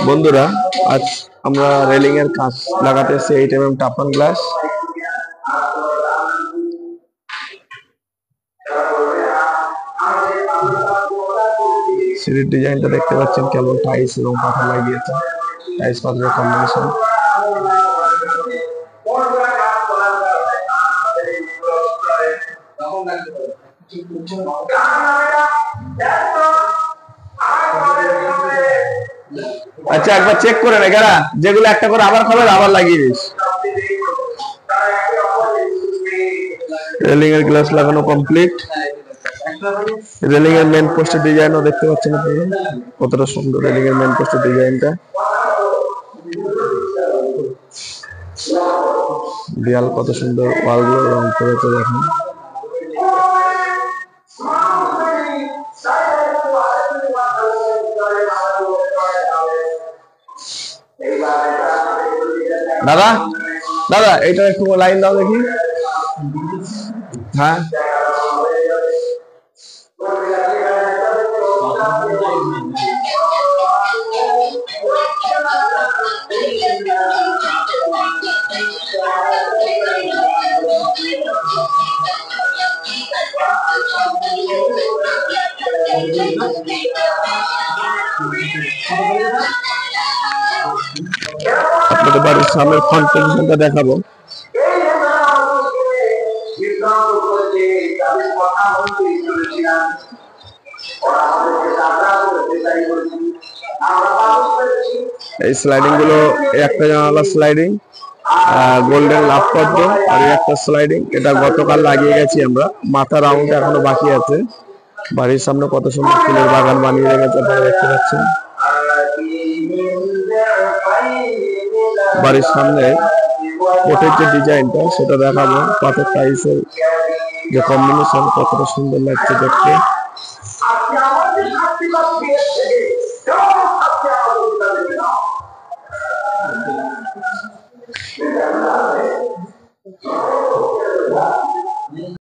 বন্ধুরা, আজ আমরা রেলিং এর কাজ লাগাতে এসেছি 8 mm টাফান গ্লাস। সিঁড়ির ডিজাইনটা দেখতে পাচ্ছেন কেমন টাইলস এবং পাথর লাগিয়েছে, টাইলস পাথরের কম্বিনেশন। আচ্ছা, একবার চেক করে নে গারা, যেগুলো একটা করে আবার খাবে আবার লাগিয়ে দিস। রেলিং এর গ্লাস লাগানো কমপ্লিট। রেলিং এর মেন পোস্টের ডিজাইনও দেখতে পাচ্ছেন আপনারা, কতটা সুন্দর রেলিং এর মেন পোস্টের ডিজাইনটা। দেয়াল কত সুন্দর, ওয়ালগুলো রং করেছে দেখুন। দাদা দাদা এটা একটু লাইন দাও দেখি। হ্যাঁ, আপনাদের বাড়ির সামনের ফ্রন্ট পজিশনটা দেখাবো। এই স্লাইডিং গুলো, একটা জানালা স্লাইডিং, গোল্ডেন লাভ পদ্ম, আর একটা স্লাইডিং, এটা গতকাল লাগিয়ে গেছি আমরা। মাথা রাউন্ড এখনো বাকি আছে। বাড়ির সামনে কত সুন্দর ফুলের বাগান বানিয়ে রেখেছে আপনারা দেখতে পাচ্ছেন। বাড়ির সামনে কোটের যে ডিজাইনটা সেটা দেখাবো। পাথর টাইলসের যে কম্বিনেশন কতটা সুন্দর লাগছে দেখতে।